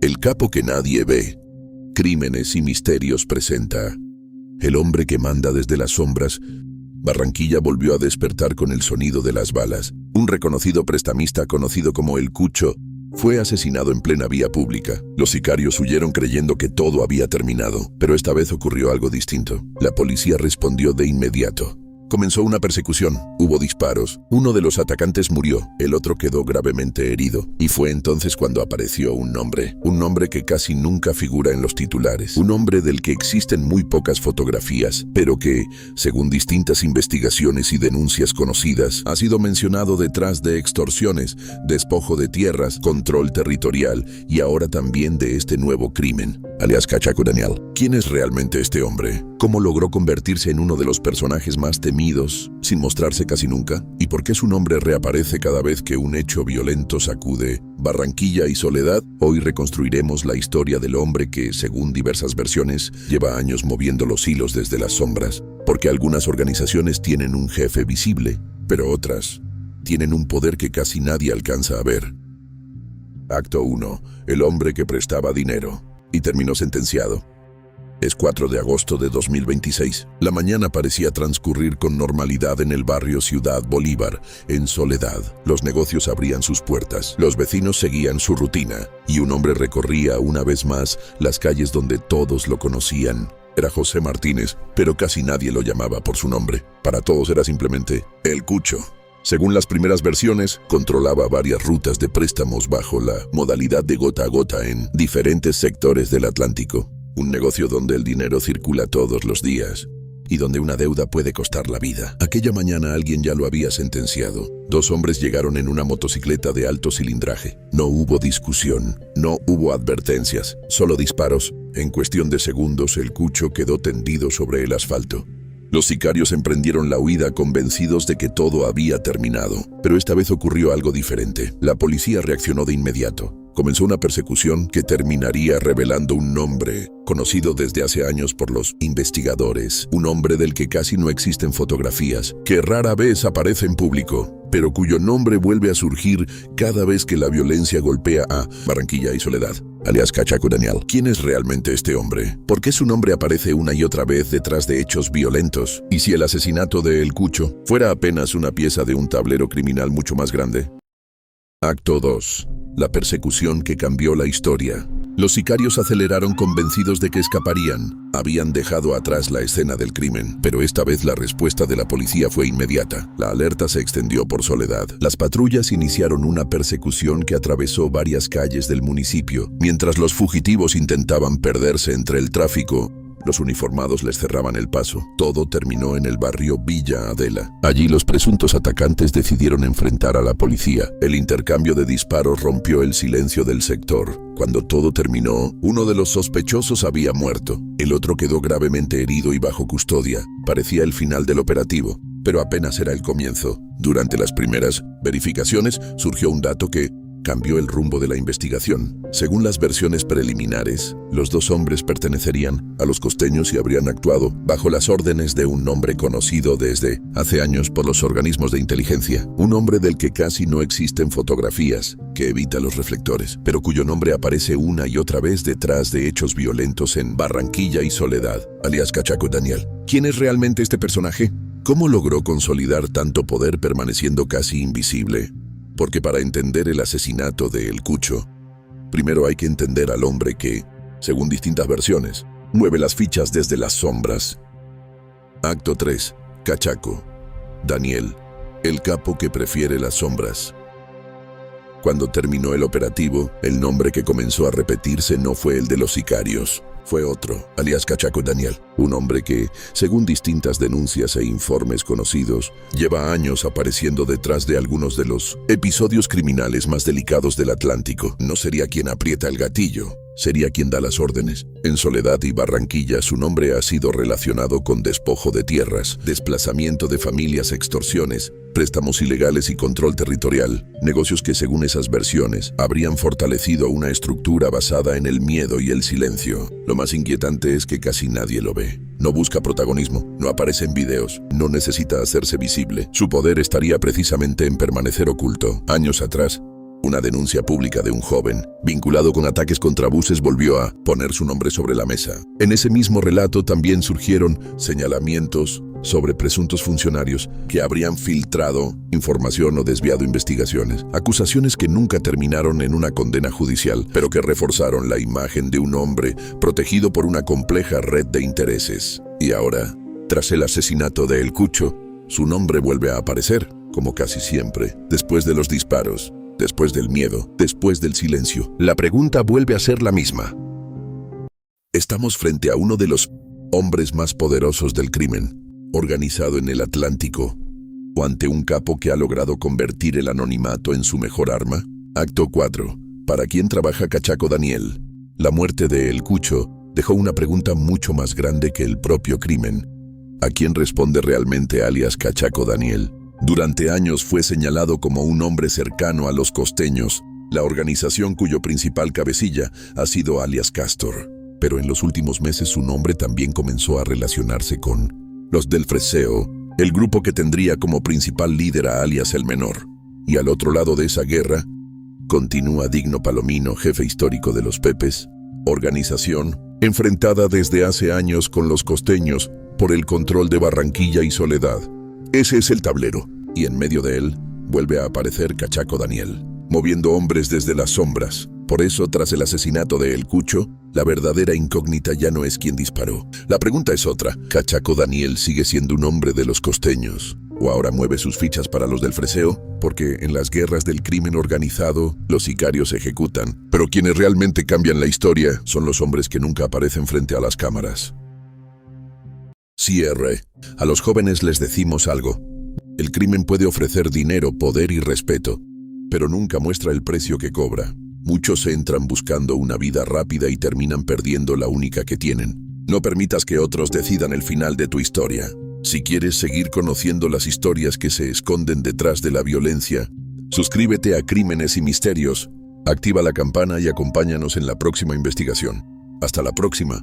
El capo que nadie ve. Crímenes y misterios presenta. El hombre que manda desde las sombras. Barranquilla volvió a despertar con el sonido de las balas. Un reconocido prestamista conocido como El Cucho fue asesinado en plena vía pública. Los sicarios huyeron creyendo que todo había terminado, pero esta vez ocurrió algo distinto. La policía respondió de inmediato. Comenzó una persecución, hubo disparos, uno de los atacantes murió, el otro quedó gravemente herido, y fue entonces cuando apareció un nombre que casi nunca figura en los titulares, un hombre del que existen muy pocas fotografías, pero que, según distintas investigaciones y denuncias conocidas, ha sido mencionado detrás de extorsiones, despojo de tierras, control territorial y ahora también de este nuevo crimen, alias Cachaco Daniel. ¿Quién es realmente este hombre? ¿Cómo logró convertirse en uno de los personajes más temidos, sin mostrarse casi nunca? ¿Y por qué su nombre reaparece cada vez que un hecho violento sacude Barranquilla y Soledad? Hoy reconstruiremos la historia del hombre que, según diversas versiones, lleva años moviendo los hilos desde las sombras, porque algunas organizaciones tienen un jefe visible, pero otras tienen un poder que casi nadie alcanza a ver. Acto 1. El hombre que prestaba dinero y terminó sentenciado. Es 4 de agosto de 2026. La mañana parecía transcurrir con normalidad en el barrio Ciudad Bolívar, en Soledad. Los negocios abrían sus puertas, los vecinos seguían su rutina, y un hombre recorría una vez más las calles donde todos lo conocían. Era José Martínez, pero casi nadie lo llamaba por su nombre. Para todos era simplemente El Cucho. Según las primeras versiones, controlaba varias rutas de préstamos bajo la modalidad de gota a gota en diferentes sectores del Atlántico. Un negocio donde el dinero circula todos los días y donde una deuda puede costar la vida. Aquella mañana alguien ya lo había sentenciado. 2 hombres llegaron en una motocicleta de alto cilindraje. No hubo discusión, no hubo advertencias, solo disparos. En cuestión de segundos, El Cucho quedó tendido sobre el asfalto. Los sicarios emprendieron la huida convencidos de que todo había terminado. Pero esta vez ocurrió algo diferente. La policía reaccionó de inmediato. Comenzó una persecución que terminaría revelando un nombre conocido desde hace años por los investigadores, un hombre del que casi no existen fotografías, que rara vez aparece en público, pero cuyo nombre vuelve a surgir cada vez que la violencia golpea a Barranquilla y Soledad, alias Cachaco Daniel. ¿Quién es realmente este hombre? ¿Por qué su nombre aparece una y otra vez detrás de hechos violentos? ¿Y si el asesinato de El Cucho fuera apenas una pieza de un tablero criminal mucho más grande? Acto 2. La persecución que cambió la historia. Los sicarios aceleraron convencidos de que escaparían. Habían dejado atrás la escena del crimen, pero esta vez la respuesta de la policía fue inmediata. La alerta se extendió por Soledad. Las patrullas iniciaron una persecución que atravesó varias calles del municipio. Mientras los fugitivos intentaban perderse entre el tráfico, los uniformados les cerraban el paso. Todo terminó en el barrio Villa Adela. Allí los presuntos atacantes decidieron enfrentar a la policía. El intercambio de disparos rompió el silencio del sector. Cuando todo terminó, uno de los sospechosos había muerto. El otro quedó gravemente herido y bajo custodia. Parecía el final del operativo, pero apenas era el comienzo. Durante las primeras verificaciones surgió un dato que cambió el rumbo de la investigación. Según las versiones preliminares, los 2 hombres pertenecerían a los costeños y habrían actuado bajo las órdenes de un hombre conocido desde hace años por los organismos de inteligencia. Un hombre del que casi no existen fotografías, que evita los reflectores, pero cuyo nombre aparece una y otra vez detrás de hechos violentos en Barranquilla y Soledad, alias Cachaco Daniel. ¿Quién es realmente este personaje? ¿Cómo logró consolidar tanto poder permaneciendo casi invisible? Porque para entender el asesinato de El Cucho, primero hay que entender al hombre que, según distintas versiones, mueve las fichas desde las sombras. Acto 3. Cachaco Daniel, el capo que prefiere las sombras. Cuando terminó el operativo, el nombre que comenzó a repetirse no fue el de los sicarios. Fue otro, alias Cachaco Daniel, un hombre que, según distintas denuncias e informes conocidos, lleva años apareciendo detrás de algunos de los episodios criminales más delicados del Atlántico. No sería quien aprieta el gatillo, sería quien da las órdenes. En Soledad y Barranquilla su nombre ha sido relacionado con despojo de tierras, desplazamiento de familias, extorsiones, préstamos ilegales y control territorial, negocios que según esas versiones habrían fortalecido una estructura basada en el miedo y el silencio. Lo más inquietante es que casi nadie lo ve. No busca protagonismo, no aparece en videos, no necesita hacerse visible. Su poder estaría precisamente en permanecer oculto. Años atrás, Una denuncia pública de un joven, vinculado con ataques contra buses, volvió a poner su nombre sobre la mesa. En ese mismo relato también surgieron señalamientos sobre presuntos funcionarios que habrían filtrado información o desviado investigaciones. Acusaciones que nunca terminaron en una condena judicial, pero que reforzaron la imagen de un hombre protegido por una compleja red de intereses. Y ahora, tras el asesinato de El Cucho, su nombre vuelve a aparecer, como casi siempre, después de los disparos, después del miedo, después del silencio. La pregunta vuelve a ser la misma. Estamos frente a uno de los hombres más poderosos del crimen organizado en el Atlántico, o ante un capo que ha logrado convertir el anonimato en su mejor arma. Acto 4. ¿Para quién trabaja Cachaco Daniel? La muerte de El Cucho dejó una pregunta mucho más grande que el propio crimen. ¿A quién responde realmente alias Cachaco Daniel? Durante años fue señalado como un hombre cercano a los costeños, la organización cuyo principal cabecilla ha sido alias Castor. Pero en los últimos meses su nombre también comenzó a relacionarse con los del Freseo, el grupo que tendría como principal líder a alias El Menor. Y al otro lado de esa guerra, continúa Digno Palomino, jefe histórico de los Pepes, organización enfrentada desde hace años con los costeños por el control de Barranquilla y Soledad. Ese es el tablero, y en medio de él vuelve a aparecer Cachaco Daniel, moviendo hombres desde las sombras. Por eso, tras el asesinato de El Cucho, la verdadera incógnita ya no es quién disparó. La pregunta es otra. ¿Cachaco Daniel sigue siendo un hombre de los costeños? ¿O ahora mueve sus fichas para los del Freseo? Porque en las guerras del crimen organizado, los sicarios se ejecutan. Pero quienes realmente cambian la historia son los hombres que nunca aparecen frente a las cámaras. Cierre. A los jóvenes les decimos algo. El crimen puede ofrecer dinero, poder y respeto, pero nunca muestra el precio que cobra. Muchos entran buscando una vida rápida y terminan perdiendo la única que tienen. No permitas que otros decidan el final de tu historia. Si quieres seguir conociendo las historias que se esconden detrás de la violencia, suscríbete a Crímenes y Misterios, activa la campana y acompáñanos en la próxima investigación. Hasta la próxima.